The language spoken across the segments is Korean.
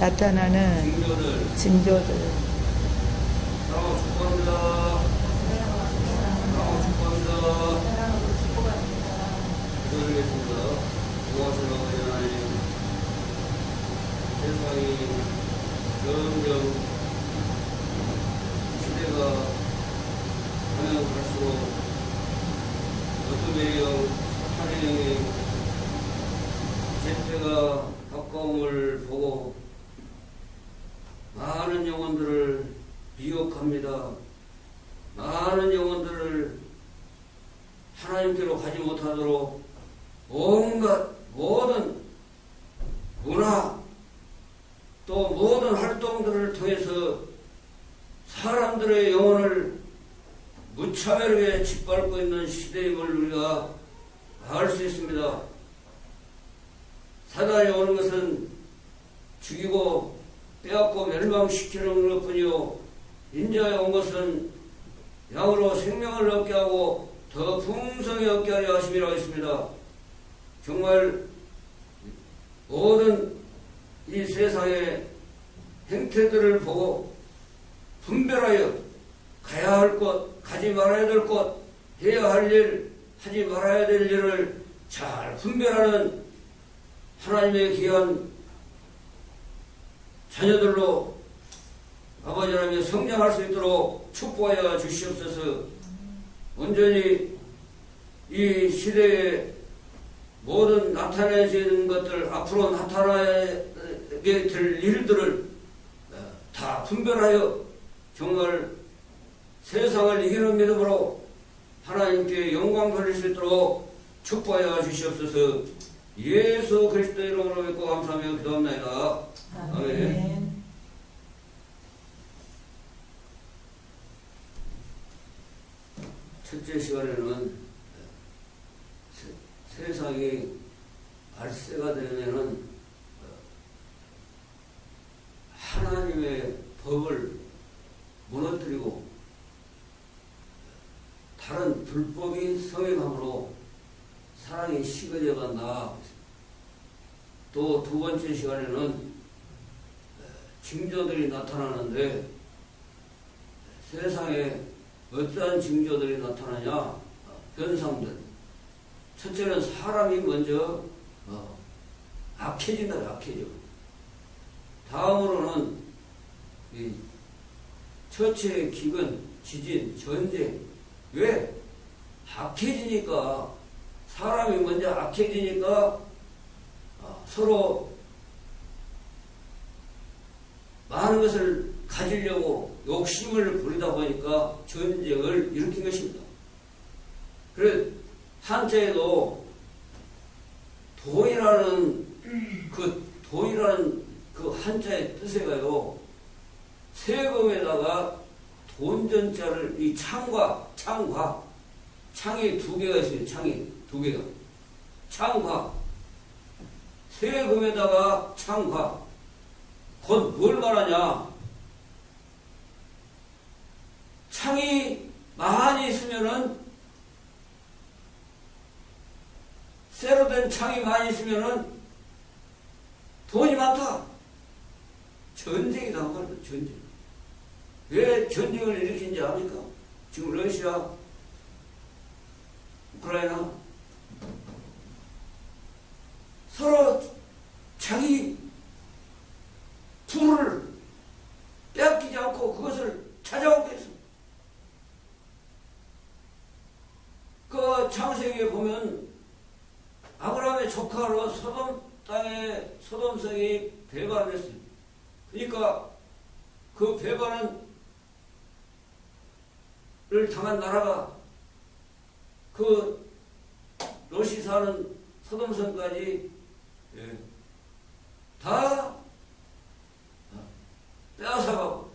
나타나는 징조들. 사랑하고 축복합니다. 사랑하고 축복합니다. 기도드리겠습니다. 구하시는 아버지 하나님, 세상이 점점 시대가 가면 갈수록 어둠의 영, 사탄의 영이 제때가 가까움을 보고 많은 영혼들을 미혹합니다. 많은 영혼들을 하나님께로 가지 못하도록 온갖 모든 문화 또 모든 활동들을 통해서 사람들의 영혼을 무차별하게 짓밟고 있는 시대임을 우리가 알 수 있습니다. 사단이 오는 것은 죽이고 빼앗고 멸망시키는 것뿐이요, 인자에 온 것은 양으로 생명을 얻게 하고 더 풍성히 얻게 하려 하심이라 했습니다. 정말 모든 이 세상의 행태들을 보고 분별하여 가야 할 곳, 가지 말아야 될 곳, 해야 할 일, 하지 말아야 될 일을 잘 분별하는 하나님의 귀한 자녀들로 아버지 하나님의 성장할 수 있도록 축복하여 주시옵소서. 온전히 이 시대에 모든 나타내지는 것들, 앞으로 나타나게 될 일들을 다 분별하여 정말 세상을 이기는 믿음으로 하나님께 영광 돌릴 수 있도록 축복하여 주시옵소서. 예수 그리스도의 이름으로 믿고 감사하며 기도합니다. 아멘. 첫째 시간에는 세상이 알세가 되면은 하나님의 법을 무너뜨리고 다른 불법이 성행함으로 사랑이 식어져 간다. 또 두 번째 시간에는 징조들이 나타나는데 세상에 어떠한 징조들이 나타나냐? 현상들. 첫째는 사람이 먼저 악해진다. 악해져. 다음으로는 이 처치의 기근, 지진, 전쟁. 왜? 악해지니까, 사람이 먼저 악해지니까 서로 많은 것을 가지려고 욕심을 부리다 보니까 전쟁을 일으킨 것입니다. 그래, 한자에도 돈이라는 그 한자의 뜻에가요, 세금에다가 돈전자를, 이 창이 두 개가 있어요. 창이 두 개가. 창과. 세금에다가 창과. 곧 뭘 말하냐? 창이 많이 있으면은, 쇠로 된 창이 많이 있으면은 돈이 많다. 전쟁이다. 전쟁. 왜 전쟁을 일으킨지 압니까? 지금 러시아, 우크라이나 서로 자기 부를 빼앗기지 않고 그것을 찾아오고 있습니다. 그 창세기에 보면 아브라함의 조카로 소돔 땅에 소돔성이 배반을 했습니다. 그러니까 그 배반을 당한 나라가 그 롯이 사는 소돔성까지 다 빼앗아가고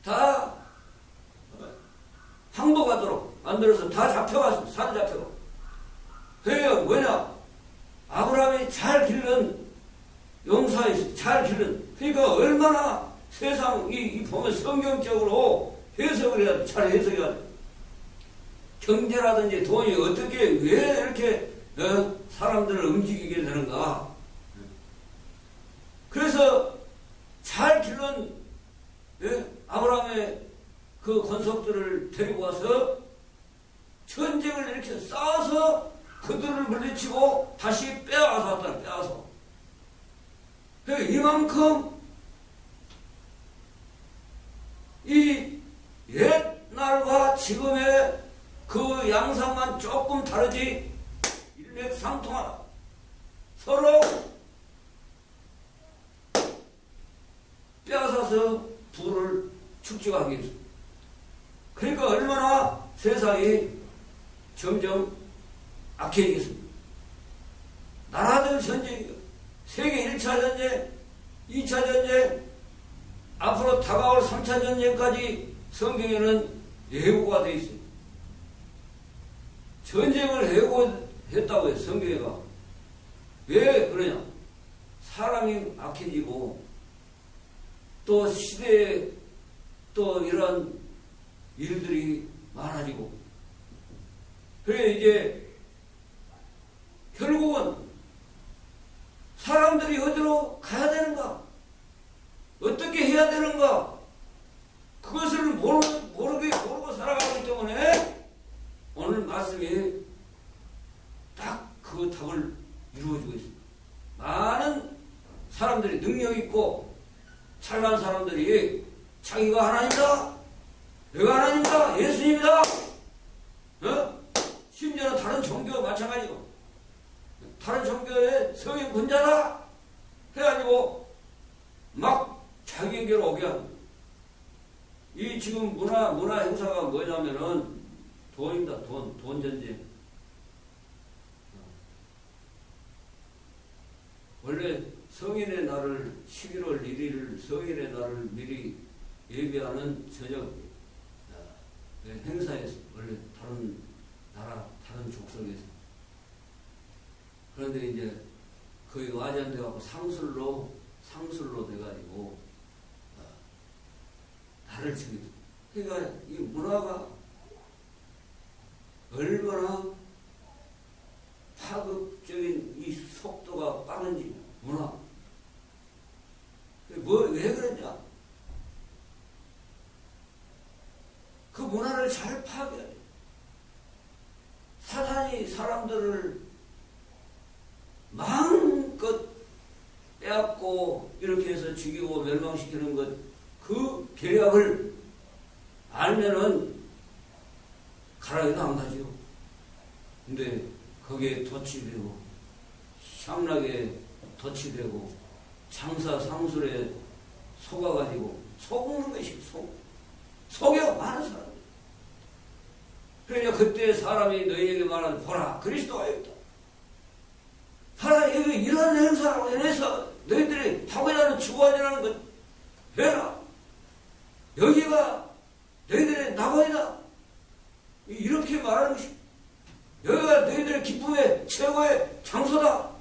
다 항복하도록 만들어서 다 잡혀갔습니다. 산에 잡혀가고. 그게 뭐냐? 아브라함이 잘 기른 용사에 잘 기른. 그러니까 얼마나 세상이 보면 성경적으로 해석을 해야 돼. 잘 해석해야 돼. 경제라든지 돈이 어떻게 왜 이렇게 사람들을 움직이게 되는가. 그래서 그 권속들을 데리고 와서 전쟁을 이렇게 싸워서 그들을 물리치고 다시 빼앗아 왔다. 빼앗아. 이만큼 이 옛날과 지금의 그 양상만 조금 다르지 일맥상통하다. 서로 빼앗아서 부를 축적하기 위해서. 그러니까 얼마나 세상이 점점 악해지겠습니다. 나라들 전쟁이요. 세계 1차 전쟁, 2차 전쟁, 앞으로 다가올 3차 전쟁까지 성경에는 예고가 되어 있어요. 전쟁을 예고했다고 해요, 성경에가. 왜 그러냐? 사람이 악해지고, 또 시대에 또 이런 일들이 많아지고, 그래, 이제, 결국은 사람들이 어디로 가야 되는가? 어떻게 해야 되는가? 그것을 모르고 살아가기 때문에 오늘 말씀이 딱 그 답을 이루어주고 있습니다. 많은 사람들이 능력 있고 찬란한 사람들이 자기가 하나님이다, 내가 하나님이다, 예수님이다, 심지어는 다른 종교와 마찬가지고 다른 종교의 성인 군자다 해가지고 막 자기에게로 오게 합니다. 이 지금 문화 행사가 뭐냐면은 돈입니다. 돈 전쟁. 원래 성인의 날을 11월 1일 성인의 날을 미리 예비하는 저녁 행사에서 원래 다른 나라 다른 족속에서. 그런데 이제 거의 와전돼 갖고 상술로 돼가지고 나를 정해줘. 그러니까 이 문화가 얼마나 파급적인 이 속도가 빠른지 문화. 왜 그러냐? 그 문화를 잘 파악해야 돼. 사단이 사람들을 마음껏 빼앗고 이렇게 해서 죽이고 멸망시키는 것, 그 계략을 알면은 가라에도 안 가지요. 근데 거기에 덫이되고 향락에 덫이되고 장사 상술에 속아가지고 속는 것이 속여 많은 사람. 그러니까 그때 사람이 너희에게 말하는 보라 그리스도가 여기 있다. 하나님 이런 행사라고 해서 너희들이 하고자 하는 주관이라는 것 해라. 여기가 너희들의 낙원이다. 이렇게 말하는 것이 여기가 너희들의 기쁨의 최고의 장소다.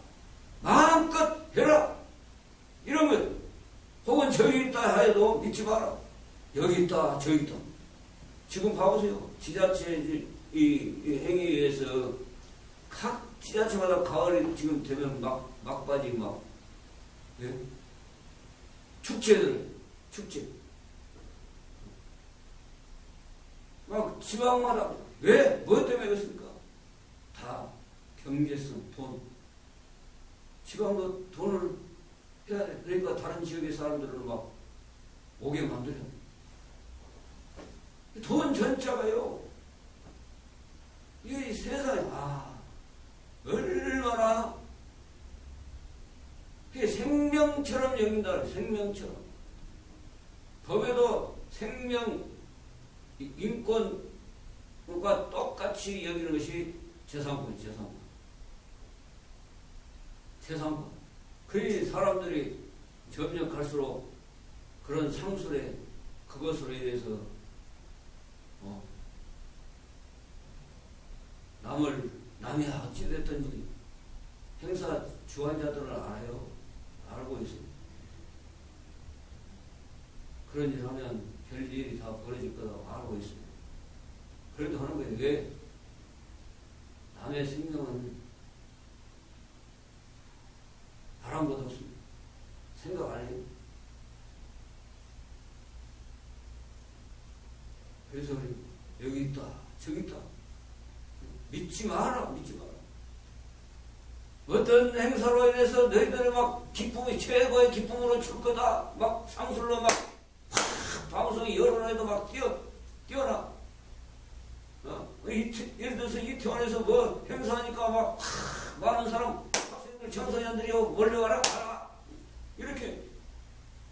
마음껏 해라. 이런 것. 혹은 저기 있다 해도 믿지 마라. 여기 있다 저기 있다. 지금 봐보세요. 지자체 이 행위에서 각 지자체마다 가을이 지금 되면 막바지 예? 축제 막 지방마다 왜? 뭐 때문에 그렇습니까? 다 경제성, 돈. 지방도 돈을 해야 돼. 그러니까 다른 지역의 사람들을 막 오게 만들어. 돈 전체가요. 이 세상에 얼마나 생명처럼 여긴다. 생명처럼. 법에도 생명 인권과 똑같이 여기는 것이 재산권이에요. 재산권. 그 사람들이 점점 갈수록 그런 상술에 그것으로 인해서 남이 어찌됐든지 행사 주관자들을 알아요. 알고 있습니다. 그런 일 하면 별일이 다 벌어질 거라고 알고 있습니다. 그래도 하는 거예요. 왜? 남의 생명은 바람보다 없습니다. 생각 안 해요. 저기 있다. 믿지 마라, 믿지 마라. 어떤 행사로 인해서 너희들은 막 기쁨이 최고의 기쁨으로 줄 거다. 막 상술로 막 방송이 여론에도 막 뛰어나. 예를 들어서 이태원에서 뭐 행사하니까 막 많은 사람, 학생들, 청소년들이 몰려가라, 가라. 이렇게.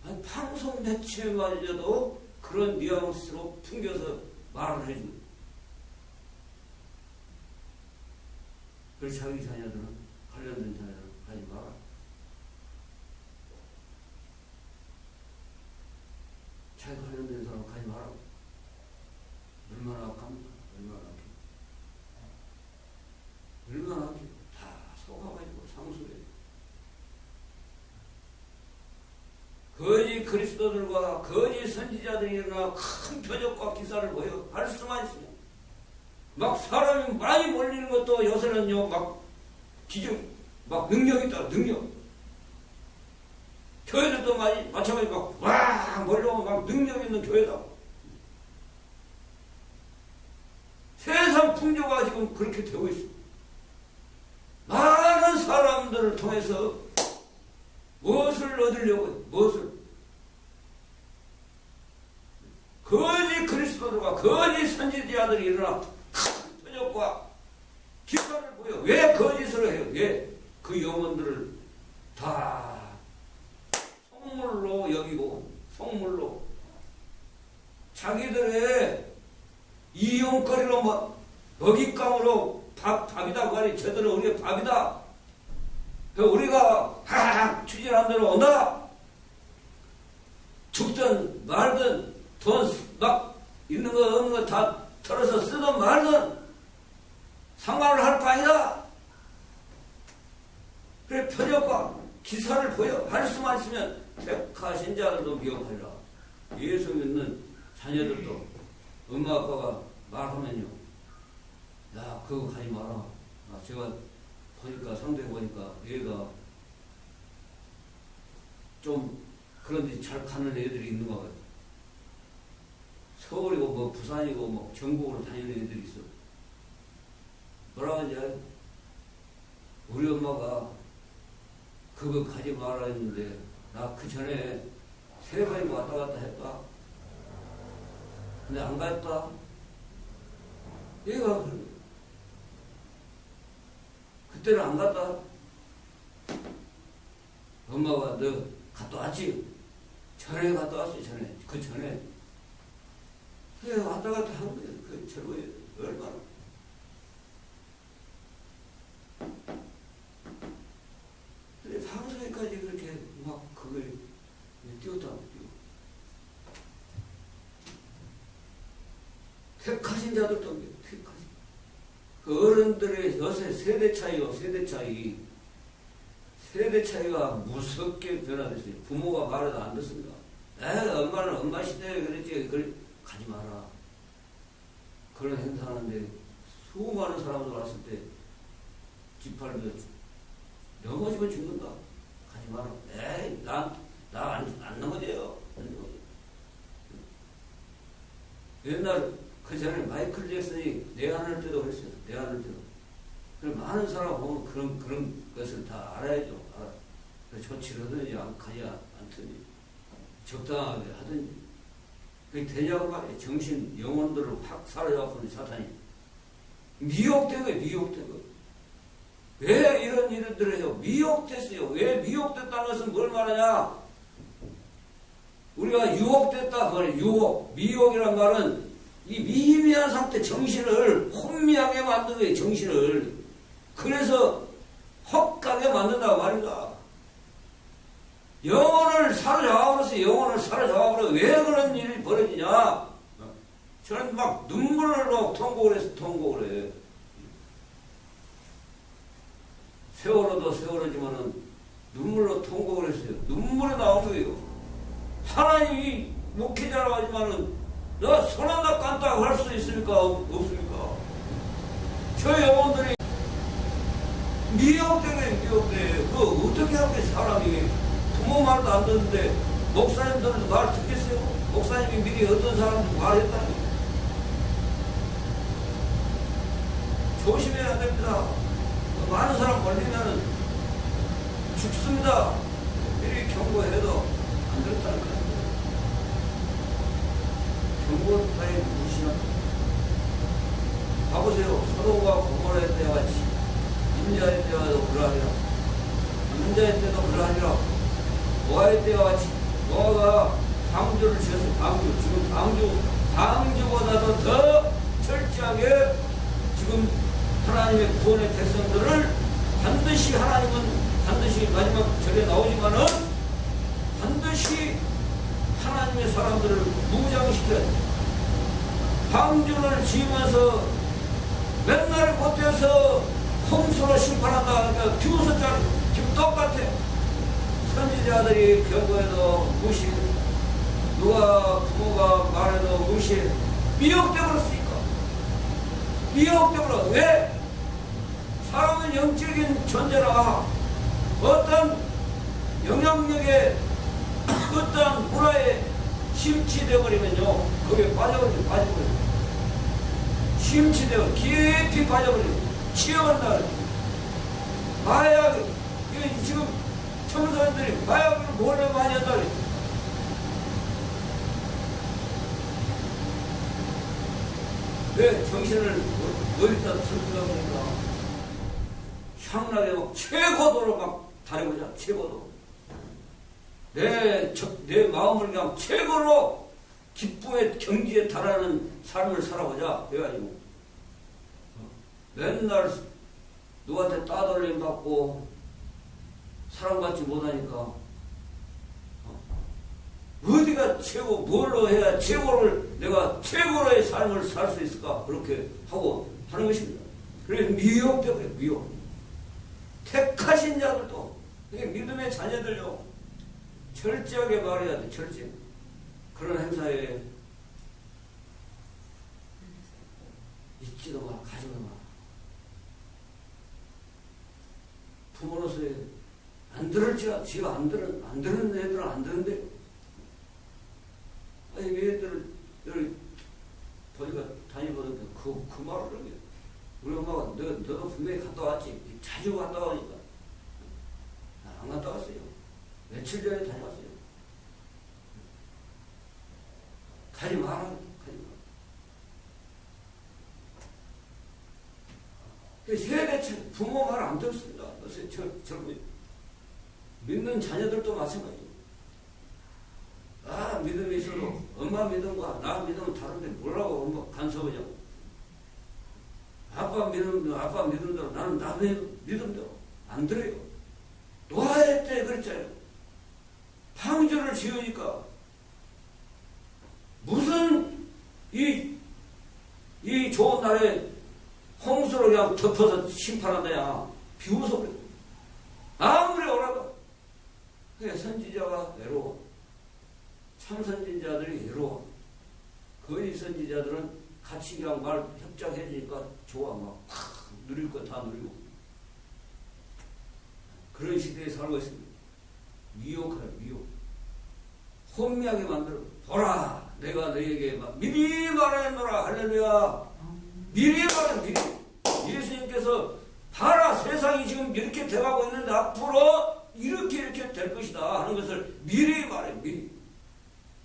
아니, 방송 매체마저도 그런 뉘앙스로 풍겨서 말을 해줍니다. 그래서 자기 자녀들은, 관련된 자녀들은 하지 마라. 자기 관련된 사람 가지 마라. 얼마나 악합니까? 얼마나 악해. 얼마나 악해. 다 속아가지고 상수해. 거짓 그리스도들과 거짓 선지자들이 일어나 큰 표적과 기사를 보여. 할 수만 있으면. 막 사람이 많이 몰리는 것도 요새는요, 막 기준, 막 능력이 있다, 능력. 교회들도 많이, 마찬가지로 막, 몰려오면 막 능력 있는 교회다. 세상 풍조가 지금 그렇게 되고 있어. 많은 사람들을 통해서 무엇을 얻으려고 해요? 무엇을? 거짓 그리스도들과 거짓 선지자들이 일어나 큰 표적과 기사를 보여. 왜 거짓을 해요? 왜? 그 영혼들을 다 속물로 여기고, 속물로 자기들의 이용거리로 먹잇감으로 밥이다. 그 아니, 저들은 우리의 밥이다. 우리가 하하 추진한 대로 온다. 죽든 말든 돈 막 있는 거 없는 거 다 털어서 쓰든 말든 상관을 할 거 아니다. 그래, 표적과 기사를 보여. 할 수만 있으면 택하신 자들도 미혹하리라. 예수 믿는 자녀들도 엄마 아빠가 말하면요, 야 그거 가지 마라. 제가 보니까, 상대 보니까 얘가 좀 그런데 잘 가는 애들이 있는가 봐요. 서울이고 뭐 부산이고 뭐 전국으로 다니는 애들이 있어. 뭐라고 하는지 알아요? 우리 엄마가 그거 가지 마라 했는데 나 그 전에 3번이나 왔다 갔다 했다. 근데 안 갔다. 얘가 그런 거야. 그때는 안 갔다. 엄마가 너 갔다 왔지? 전에 갔다 왔어, 전에. 그 전에. 그래, 왔다 갔다 한 거야. 그 젊어야 얼마나. 근데 방송에까지 그렇게 막 그걸 띄웠다. 택하신 자들도 택하신. 그 어른들의 요새 세대 차이요, 세대 차이. 세대 차이가 무섭게 변화됐어요. 부모가 말해도 안 듣습니다. 엄마는 엄마 시대에 그랬지. 그래, 가지 마라. 그런 행사하는데 수많은 사람들 왔을 때 깃발도 넘어지면 죽는다. 가지 마라. 에이, 나 안 넘어져요. 안 넘어져. 옛날 그 전에 마이클 잭슨이 내한할 때도 그랬어요. 내한할 때도. 그럼 많은 사람 보면 그런 것을 다 알아야죠. 조치를 하든지 가지 않든지 적당하게 하든지. 그게 되냐고 말이에요. 정신, 영혼들을 확 사로잡는 사탄이. 미혹된 거예요. 미혹된 거. 왜 이런 일들을 해요? 미혹됐어요. 왜 미혹됐다는 것은 뭘 말하냐? 우리가 유혹됐다. 그거는 유혹. 미혹이란 말은 이 미미한 상태 정신을 혼미하게 만든 거예요. 정신을. 그래서 헛가게 만든다고 말입니다. 영혼을 사로잡아버렸어요. 영혼을 사로잡아버려. 왜 그런 일이 벌어지냐? 저는 막 눈물로 통곡을 해서 통곡을 해요. 세월호도 세월호지만은 눈물로 통곡을 했어요. 눈물이 나오는 거예요. 하나님이 목회자라고 하지만은 너 손 하나 깐다고 할 수 있습니까? 없습니까? 저 영혼들이 미혹되네, 미혹돼. 그거 어떻게 하고 사람이 부모 말도 안 듣는데 목사님들도 말 듣겠어요? 목사님이 미리 어떤 사람들 말했다니. 조심해야 됩니다. 많은 사람 걸리면 죽습니다. 미리 경고해도 안 그렇다는 거예요. 경고까지 무시나. 봐보세요. 서로가 고모의 때와 같이 인자의 때와도 그러하리라. 인자의 때도 그러하리라. 노아의 때와 같이 노아가 방주를 지었어요. 방주. 지금 방주보다도 더 철저하게 지금 하나님의 구원의 백성들을 반드시 하나님은 반드시 마지막 절에 나오지만은 반드시 하나님의 사람들을 무장시켜야 돼. 방주를 지으면서 맨날 못해서 홍수로 심판한다. 그러니까 비웃었잖아. 지금 똑같아. 선지자들이 경고해도 무시, 누가 부모가 말해도 무시, 미혹되어버렸으니까. 미혹되어버려. 왜? 사람은 영적인 존재라 어떤 영향력에 어떤 문화에 심취되어버리면요, 거기에 빠져버려. 심취되어 깊이 빠져버려. 치여버린다. 마약, 이거 지금 청소년들이 마약을 몰래 많이 한다. 왜 정신을 어디다 들고 가니까 향락에 막 최고도로 막 다려보자. 최고도. 내 마음을 그냥 최고로 기쁨의 경지에 달하는 삶을 살아보자. 해가지고 맨날 누구한테 따돌림 받고 사랑받지 못하니까 어디가 최고, 뭘로 해야 최고를, 내가 최고로의 삶을 살 수 있을까? 그렇게 하고 하는 것입니다. 그래서 미혹되고요, 미혹. 택하신 자들도, 믿음의 자녀들요, 철저하게 말해야 돼, 철저히. 그런 행사에 있지도 마, 가지도 마. 부모로서의 안 들을지라, 지가 안 듣는 애들은 안 듣는데, 아니, 얘들을, 보니까 다니거든. 그 말을 하는 게. 우리 엄마가, 너도 분명히 갔다 왔지. 자주 갔다 오니까. 난 안 갔다 왔어요. 며칠 전에 다녀왔어요. 가지 마라. 가지 마라. 세대 부모 말 안 듣습니다. 믿는 자녀들도 마찬가지예요. 믿음이 있어도 엄마 믿음과 나 믿음은 다른데 뭐라고 엄마 간섭하냐고. 아빠 믿음대로 나는 나 믿음대로 안 들어요. 노아의 때 그랬잖아요. 방주를 지으니까 무슨 이 좋은 날에 홍수로 그냥 덮어서 심판한다야. 비웃어 버려. 아무리 오라도. 그게 선지자가 외로워. 참선지자들이 외로워. 거의 선지자들은 같이 그냥 말 협작해주니까 좋아. 막 누릴 거 다 누리고. 그런 시대에 살고 있습니다. 미혹하라, 미혹. 혼미하게 만들어. 보라, 내가 너에게 미리 말하노라. 할렐루야. 미리 말해, 미리. 예수님께서 봐라, 세상이 지금 이렇게 돼가고 있는데 앞으로 이렇게 될 것이다 하는 것을 미리 말해, 미리.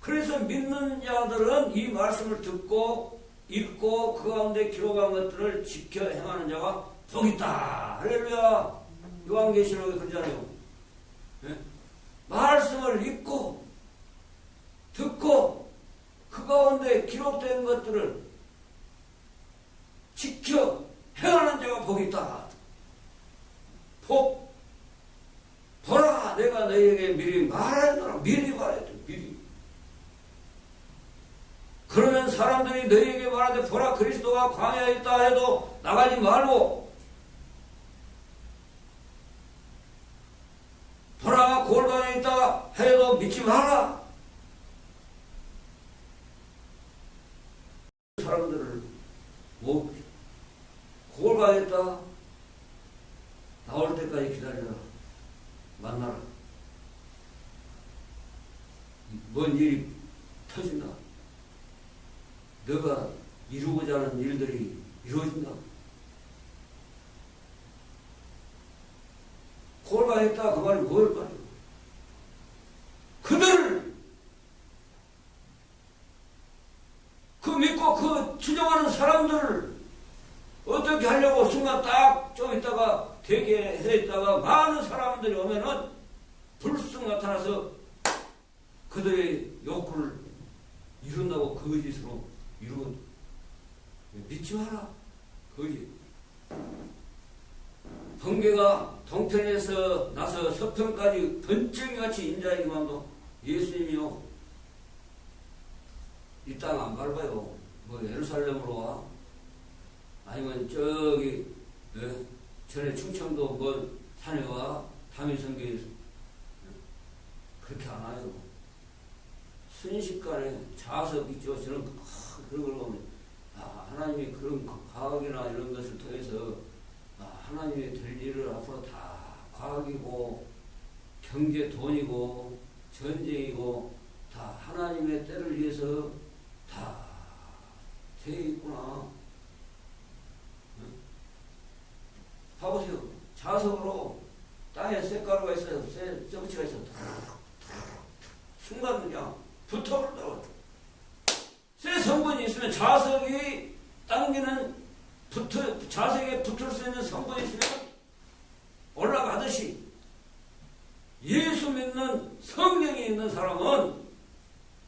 그래서 믿는 자들은 이 말씀을 듣고 읽고 그 가운데 기록한 것들을 지켜 행하는 자가 복이 있다. 할렐루야. 요한계시록에 그러잖아요. 네? 말씀을 읽고 듣고 그 가운데 기록된 것들을 지켜 행하는 자가 복이 있다. 복. 보라, 내가 너희에게 미리 말하노라. 미리 말해야 돼. 미리. 그러면 사람들이 너희에게 말하되 보라, 그리스도가 광야에 있다 해도 나가지 말고, 보라, 골방에 있다 해도 믿지 마라. 사람들을 뭐 골방에 있다 나올 때까지 기다려라. 만나라. 뭔 일이 터진다. 너가 이루고자 하는 일들이 이루어진다. 했다 그 말이 뭘까요? 그들 그 믿고 그 추정하는 사람들을 어떻게 하려고 순간 딱 좀 있다가 대기해 있다가 많은 사람들이 오면은 불쑥 나타나서 그들의 욕구를 이룬다고 거짓으로 이루고 믿지 마라. 거짓. 번개가 동편에서 나서 서편까지 번쩍이같이 인자이기만도 예수님이요 이 땅 안 밟아요. 뭐 예루살렘으로 와 아니면 저기 전에 충청도 뭐 산에 와 다민성교에서 그렇게 안 와요. 순식간에 자석 있죠. 저는 그런 걸 보면 하나님이 그런 과학이나 이런 것을 통해서 하나님의 될 일을 앞으로 다 과학이고 경제 돈이고 전쟁이고 다 하나님의 때를 위해서 다 되어 있구나. 봐보세요. 자석으로 땅에 쇳가루가 있어요. 쇠붙이가 있어요. 순간 그냥 붙어버리더라고요. 쇠 성분이 있으면 자석이 당기는 자석에 붙을 수 있는 성분이 있으면 올라가듯이 예수 믿는 성령이 있는 사람은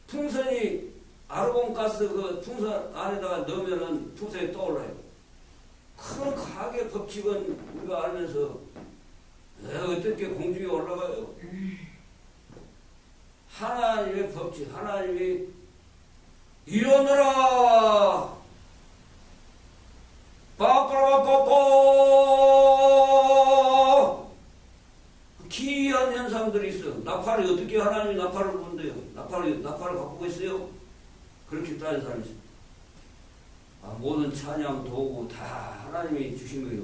풍선이 아르곤가스 그 풍선 안에다가 넣으면은 풍선이 떠올라요. 큰 과학의 법칙은 우리가 알면서 어떻게 공중에 올라가요? 하나님의 법칙, 하나님이 일어나라! 빠빠라빠빠! 기이한 현상들이 있어요. 나팔이 어떻게 하나님이 나팔을 부른대요? 나팔을 바꾸고 있어요? 그렇게 따진 사람이 있어요. 모든 찬양, 도구 다 하나님이 주신 거예요.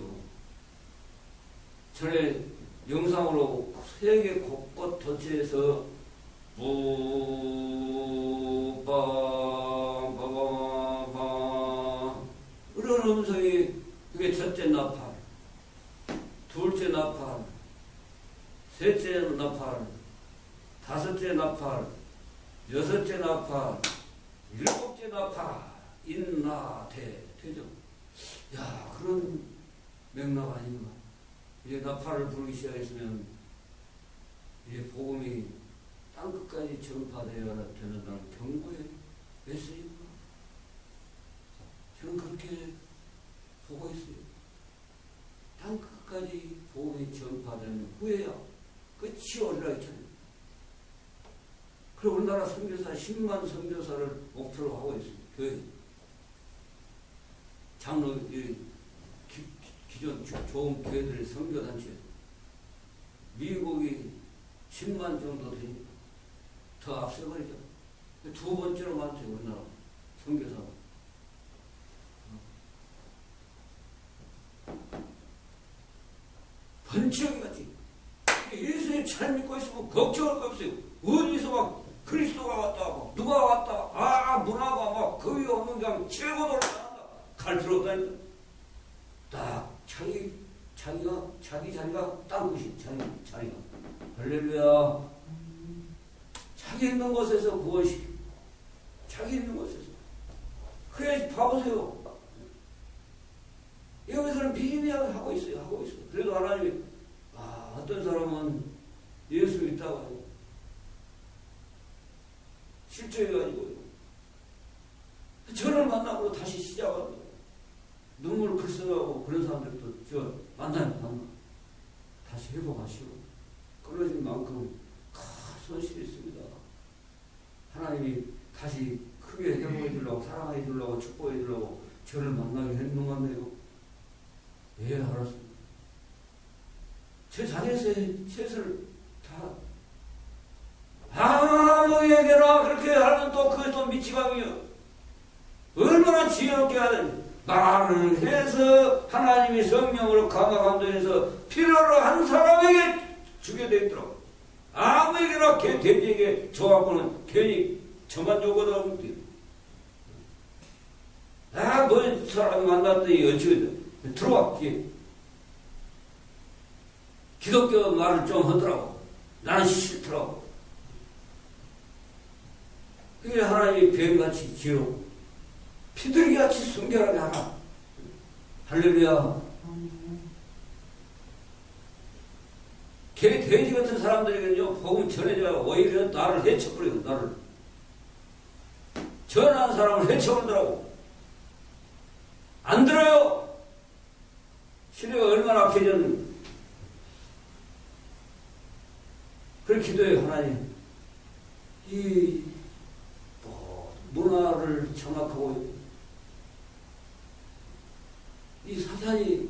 전에 영상으로 세계 곳곳 도처에서 뿌빠빠빠빠 이런 음성이 그게 첫째 나팔, 둘째 나팔, 셋째 나팔, 다섯째 나팔, 여섯째 나팔, 일곱째 나팔 되죠. 야, 그런 맥락 아닌가. 이제 나팔을 부르기 시작했으면 이제 복음이 땅끝까지 전파되어야 되는다는 경고의 메시지인가. 저는 그렇게 보고 있어요. 땅끝까지 복음이 전파되는 후에야 끝이 오리라 했잖아요. 그리고 우리나라 선교사 10만 선교사를 목표로 하고 있어요. 교회. 장로, 기존 좋은 교회들의 선교단체. 미국이 10만 정도 되니까 더 앞서버리죠. 두 번째로 많대요, 우리나라 선교사가. 번쩍이같이. 예수님 잘 믿고 있으면 걱정할 거 없어요. 어디서 막 그리스도가 왔다, 막 누가 왔다, 문화가 막 거의 없는 게 최고도로 나간다. 갈 필요 없다니까. 딱 자기 자리가 딴 곳이 자리가. 할렐루야. 자기 있는 곳에서 구원시키고, 자기 있는 곳에서. 그래, 봐보세요. 여기서는 미미하게 하고 있어요. 그래도 하나님이, 어떤 사람은 예수 믿다가 실제해가지고, 저를 만나고 다시 시작하고, 눈물 글썽하고 그런 사람들도 저 만나면 다시 회복하시고, 끊어진 만큼 큰 손실이 있습니다. 하나님이 다시 크게 회복해 주려고, 사랑해 주려고, 축복해 주려고 저를 만나게 했는 것 같네요. 예, 알았습니다. 제 자리에서 최선을 다 아무에게나 그렇게 하면 또 그게 또 미치광이요. 얼마나 지혜롭게 하든지 말을 해서 하나님이 성령으로 감화감동해서 필요로 한 사람에게 주게 되어 있더라고. 아무에게나 돼지에게 줘갖고는 괜히 저만 줘거든. 뭐 사람이 만났더니 어찌 들어와. 기독교 말을 좀 하더라고. 나는 싫더라고. 그게 하나님이 뱀같이 지로 피들기같이 순결하게 하나. 할렐루야. 개, 돼지 같은 사람들에게는요, 복음 전해줘야 오히려 나를 해쳐버리고, 나를. 전하는 사람을 해쳐버리더라고. 안 들어요! 시대가 얼마나 악해졌는지. 그렇게 기도해요, 하나님. 이, 문화를 장악하고, 이 사탄이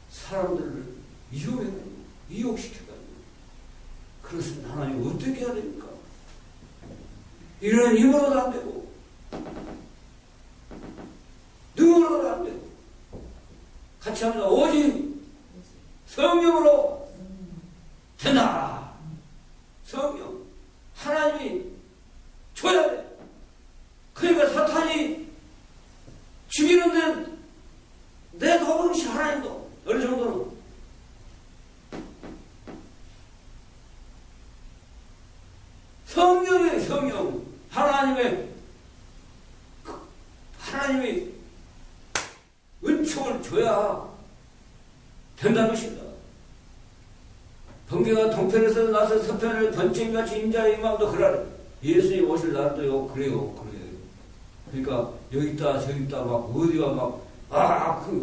사람들을 이용시켜가지고. 그렇습니다. 하나님 어떻게 해야 됩니까? 이런 힘으로도 안 되고, 능으로도 안 되고, 같이 합니다. 오직 성령으로 된다. 성령. 하나님이 줘야 돼. 그러니까 사탄이 죽이는데 내 도움이 하나님도 어느 정도는 성령의 성령 하나님이 은총을 줘야 된다는 것입니다. 번개가 동편에서 나서 서편을 번쩍이같이 인자의 임함도 그러래. 예수님 오실 날도요. 그래요. 그러니까 여기 있다 저기 있다 막 어디가 막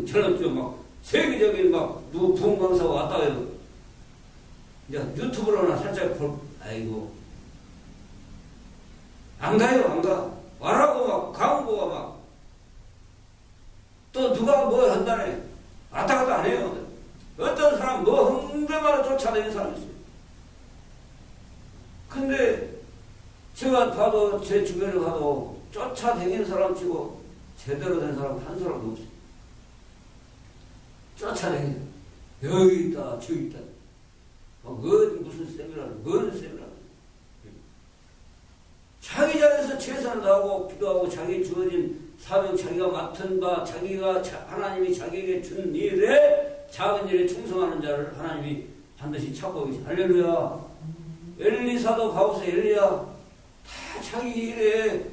저런저 막 세계적인 막 누구 부흥강사가 왔다 해도 이제 유튜브로나 살짝 아이고 안 가요. 안 가. 와라고 막 광고가 막 또 누가 뭐 한다네. 왔다 갔다 안 해요. 어떤 사람 뭐 흥대마다 쫓아다니는 사람이 있어요. 근데 제가 봐도 제 주변에 가도 쫓아다니는 사람 치고 제대로 된 사람 한 사람도 없어요. 쫓아다니는 여기 있다 저기 있다 어디 무슨 세미나를 뭔 세미나를 자기 자리에서 제사를 하고 기도하고 자기 주어진 사명 자기가 맡은 바 자기가 하나님이 자기에게 준 일에 작은 일에 충성하는 자를 하나님이 반드시 찾고 계시. 할렐루야. 엘리사도 가보세요. 엘리야 다 자기 일에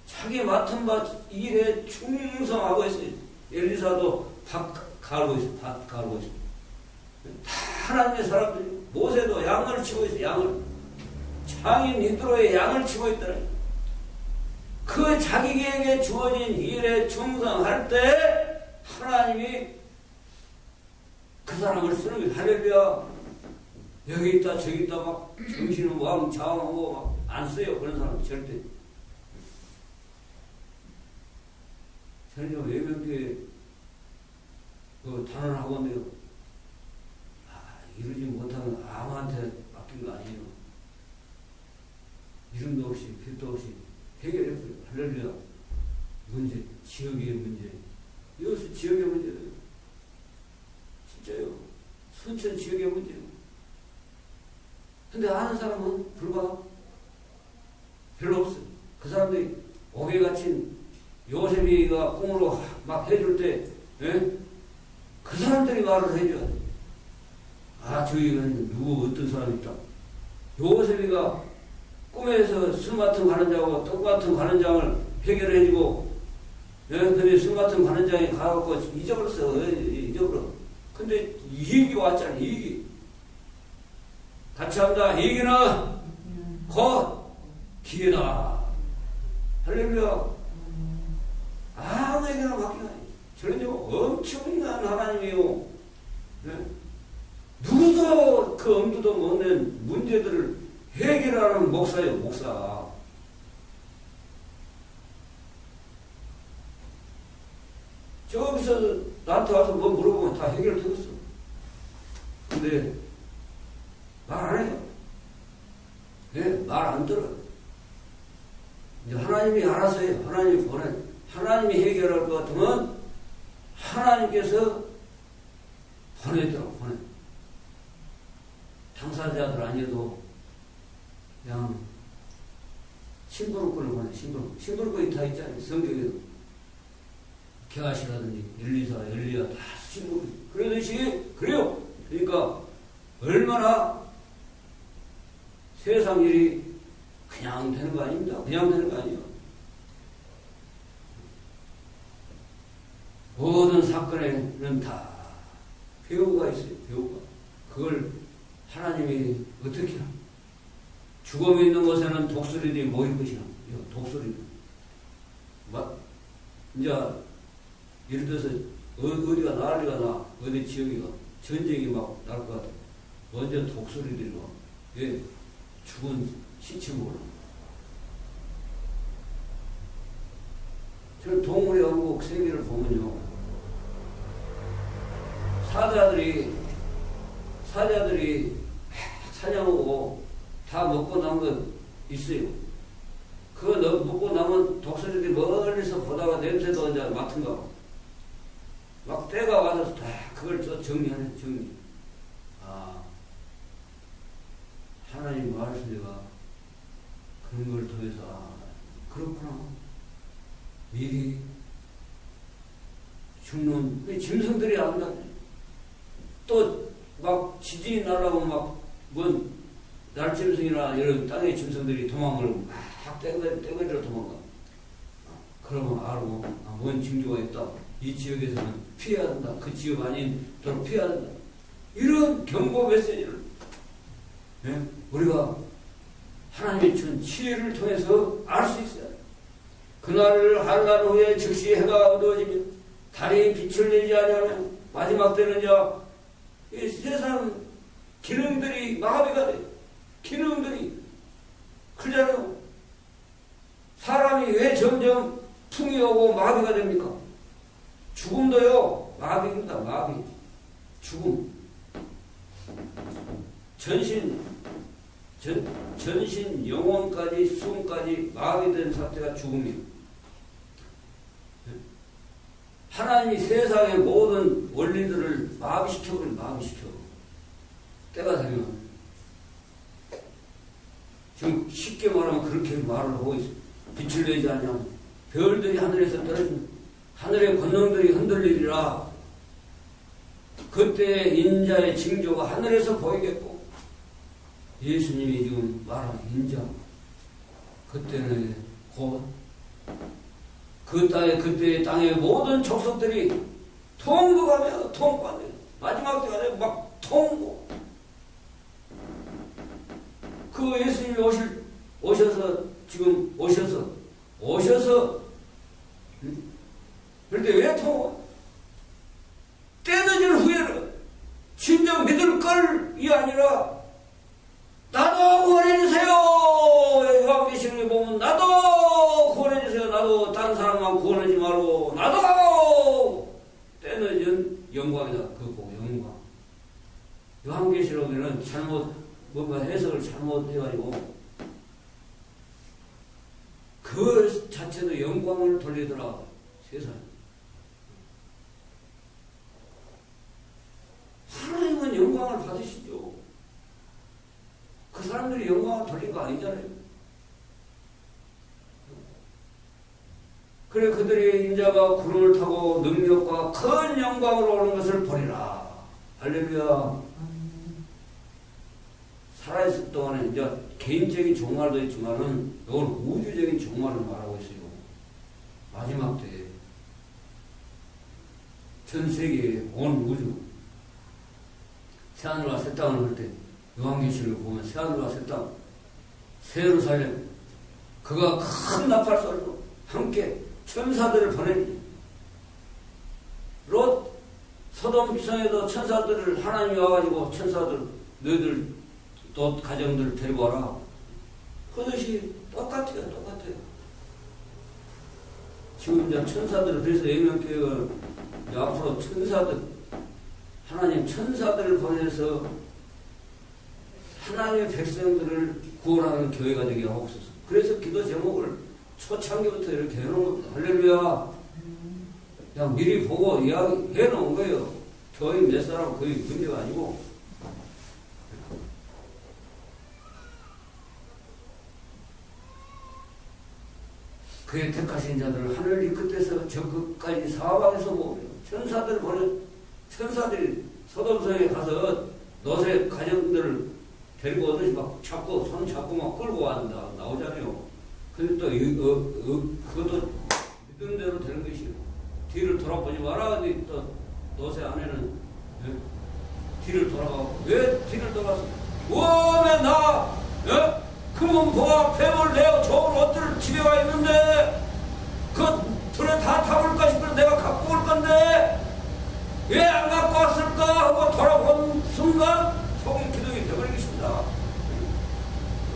자기 맡은 바 일에 충성하고 있어요. 엘리사도 밥 가르고 있어요. 밥 가르고 있어요. 다 하나님의 사람들이. 모세도 양을 치고 있어요. 양을. 장인 이드로의 양을 치고 있더라. 그 자기에게 주어진 일에 충성할 때 하나님이 그 사람을 쓰는 거예요. 할렐루야. 여기 있다 저기 있다 막 정신은 왕좌왕하고 막 안 써요. 그런 사람 절대. 저는요 외면교회 그 단원학원데요. 이루지 못하면 아무한테 맡긴 거 아니에요. 이름도 없이 빛도 없이 해결했어요. 할렐루야. 문제, 지역의 문제. 이것은 지역의 문제예요. 진짜요. 순천 지역의 문제예요. 근데 아는 사람은 불과 별로 없어요. 그 사람들이 옥에 갇힌 요셉이가 꿈으로 막 해줄 때, 예? 그 사람들이 말을 해줘야 돼. 저기는 누구 어떤 사람이 있다. 요셉이가 꿈에서 술 맡은 관원장하고 떡 맡은 관원장을 해결해주고, 예? 근데 술 맡은 관원장이 가갖고 잊어버렸어. 잊어버려. 근데 이익이 왔잖아, 이익이. 같이 합니다. 이익이는 곧 기회다. 할렐루야. 아무에게나 맡기나. 저는요, 엄청난 하나님이요. 예? 누구도 그 엄두도 못 낸 문제들을 해결하는 목사예요, 목사. 저기서 나한테 와서 뭐 물어보면 다 해결되겠어. 근데 말 안 해요. 예, 말 안 들어. 이제 하나님이 알아서 해요. 하나님이 보내. 하나님이 해결할 것 같으면 하나님께서 보내더라고, 보내. 당사자들 아니어도 그냥 심부름꾼을 보내, 심부름꾼이 다 있잖아요. 성경에도. 게하시라든지 엘리사, 엘리야 다 심부름. 그러듯이, 그래요. 그러니까 얼마나 세상 일이 그냥 되는 거 아닙니다. 그냥 되는 거 아니에요. 모든 사건에는 다 배우가 있어요. 배우가. 그걸 하나님이 어떻게 하나? 죽음이 있는 곳에는 독수리들이 모일 것이야. 독수리들. 이제 예를 들어서 어디가 난리가 나. 어디 지역이가 전쟁이 막 날 것 같아. 먼저 독수리들이 와. 왜? 죽은 시체 몰라. 저는 동물의 왕국 세계를 보면요. 사자들이 사냥하고 다 먹고 남은 거 있어요. 그거 먹고 남은 독수리들이 멀리서 보다가 냄새도 이제 맡은가 봐. 막 때가 와서 다 그걸 또 정리하네, 정리. 아, 하나님 말씀과 그런 걸 통해서, 아, 그렇구나. 미리 죽는, 짐승들이 안다. 또 막 지진이 나려고 막, 날짐승이나 이런 땅의 짐승들이 도망을 막 떼거리로 도망가. 그러면 알고, 뭔 징조가 있다. 이 지역에서는 피해야 한다. 그 지역 아닌도록 피해야 한다. 이런 경고 메시지를, 예? 우리가 하나님의 준 지혜를 통해서 알 수 있어요. 그날 한란 후에 즉시 해가 어두워지며 달이 빛을 내지 아니하면 마지막 때는 이 세상 기능들이 마비가 돼. 기능들이 그잖아요. 사람이 왜 점점 풍이 오고 마비가 됩니까? 죽음도요, 마비입니다. 마비. 죽음. 전신, 영혼까지, 숨까지 마비된 상태가 죽음이에요. 하나님이 세상의 모든 원리들을 마비시켜버린 마비시켜. 때가 되면. 지금 쉽게 말하면 그렇게 말을 하고 있어요. 빛을 내지 않냐면 별들이 하늘에서 떨어지면 하늘의 권능들이 흔들리리라. 그때 인자의 징조가 하늘에서 보이겠고, 예수님이 지금 말한 인자, 그때는 곧 그때의 땅의 모든 족속들이 통곡하며 통곡하며 마지막 때가 되면 막 통곡. 그 예수님이 오셔서 지금 오셔서 그런데 왜 통곡? 때늦은 후에는 진정 믿을 걸이 아니라 나도 구원해주세요. 요한 계시록에 보면 나도 구원해주세요. 나도 다른 사람만 구원하지 말고 나도 때늦은 영광이다. 그거 보고 영광. 요한 계시록에는 뭔가 해석을 잘못해가지고 그 자체도 영광을 돌리더라. 세상에. 하나님은 영광을 받으시죠. 그 사람들이 영광을 돌린 거 아니잖아요. 그래, 그들의 인자가 구름을 타고 능력과 큰 영광으로 오는 것을 보리라. 할렐루야. 살아있을 동안에 이제 개인적인 종말도 있지만은 이건 우주적인 종말을 말하고 있어요. 마지막 때에 전 세계에 온 우주 새하늘과 새 땅을 할 때 요한계시록을 보면 새하늘과 새 땅, 새 예루살렘, 그가 큰 나팔 소리로 함께 천사들을 보내니 롯 소돔 성에도 천사들을 하나님이 와가지고 천사들 너희들 또 가정들 데리고 와라. 그것이 똑같아요. 지금 이제 천사들, 그래서 예명교회가 앞으로 천사들, 하나님 천사들을 보내서 하나님의 백성들을 구원하는 교회가 되게 하옵소서. 그래서 기도 제목을 초창기부터 이렇게 해놓은 겁니다. 할렐루야. 그냥 미리 보고 이야기해 놓은 거예요. 교회 몇 사람 거의 문제가 아니고. 그의 택하신 자들을 하늘 이 끝에서 저 끝까지 사방에서 모으며 천사들이 소돔성에 가서 너새 가정들을 데리고 오듯이 막 잡고, 손 잡고 막 끌고 나오잖아요. 근데 또, 그것도 믿는 대로 되는 것이요. 뒤를 돌아보지 마라. 근데 또, 너새 아내는, 뒤를 돌아가고, 왜 뒤를 돌아서? 왜 나, 금은 보아, 폐물 내어 좋은 옷들을 집에 와 있는데, 그 둘에 다 타볼까 싶어서 내가 갖고 올 건데, 왜 안 갖고 왔을까 하고 돌아본 순간 속이 기둥이 되어버리겠습니다.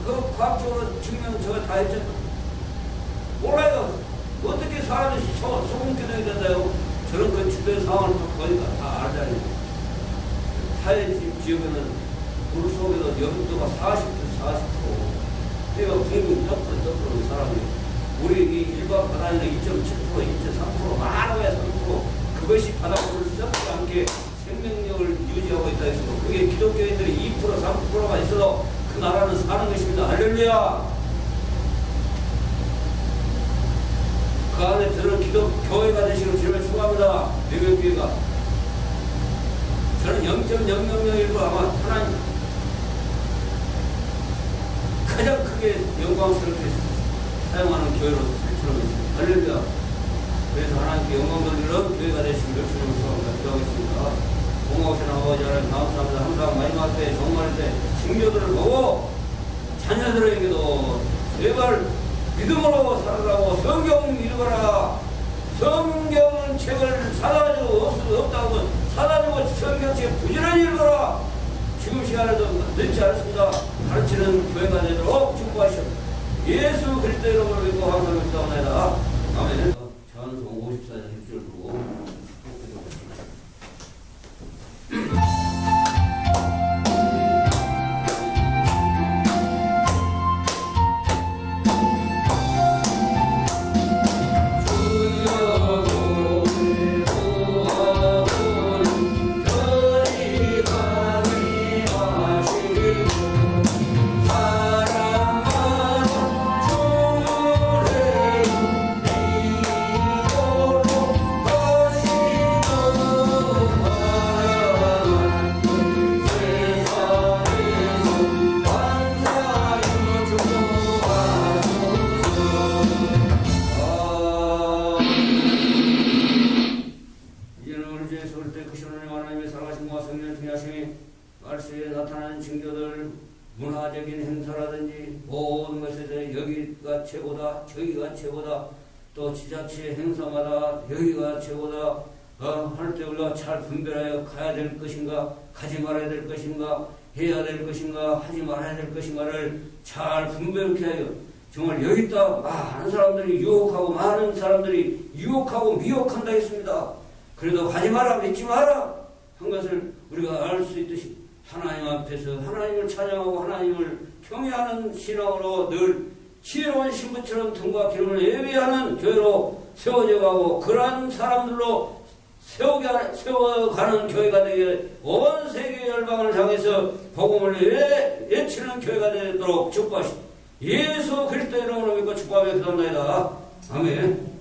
그 과학적으로 증명 저거 다 했잖아. 몰라요. 어떻게 사람이 소금 기둥이 된다요? 저런 그 주변 상황을 보니까 다 알잖아요. 사회집 지역에는 물 속에도 염도가 40% 그러니까 공급이 떡으로 사람이 우리 이 일반 바다에는 2.7%, 2.3%, 많아야 3% 그것이 바닷물을 썩지 않게 생명력을 유지하고 있다 해서 그게 기독교인들이 2%, 3%가 있어도 그 나라는 사는 것입니다. 할렐루야! 그 안에 들은 기독교회가 되시기를 주님을 축원합니다. 외교교회가. 저는 0.000일도 아마 하나님 가장 크게 영광스럽게 사용하는 교회로 설치하고 있습니다. 할렐루야! 그래서 하나님께 영광 돌리는 교회가 되시기를 주님을 축원합니다. 기도하겠습니다. 공화오신 아버지 하나님 감사합니다. 항상 마지막 때 정말 때 친교들을 보고 자녀들에게도 제발 믿음으로 살아라고 성경 읽어라. 성경 책을 사다 주고 없다고 사다 주고 성경책 부지런히 읽어라. 지금 시간에도 늦지 않습니다. 가르치는 교회가 되도록 축복하시오. 예수 그리스도 이름으로 믿고 항상 기도하나이다. 아멘. 찬송 54장 1절 보고 말씀에 나타나는 징조들, 문화적인 행사라든지 모든 것에서 여기가 최고다, 저기가 최고다, 또 지자체 행사마다 여기가 최고다 할 때 우리가 잘 분별하여 가야 될 것인가, 가지 말아야 될 것인가, 해야 될 것인가, 하지 말아야 될 것인가를 잘 분별케 하여 정말 여기다 많은 사람들이 유혹하고 많은 사람들이 유혹하고 미혹한다 했습니다. 그래도 하지 마라, 믿지 마라 한 것을 우리가 알 수 있듯이 하나님 앞에서 하나님을 찬양하고 하나님을 경외하는 신앙으로 늘 지혜로운 신부처럼 등과 기름을 예비하는 교회로 세워져 가고 그러한 사람들로 세워가는 교회가 되게 온 세계 열방을 향해서 복음을 외치는 교회가 되도록 축복하시고 예수 그리스도 이름으로 믿고 축복하며 기도합니다. 아멘.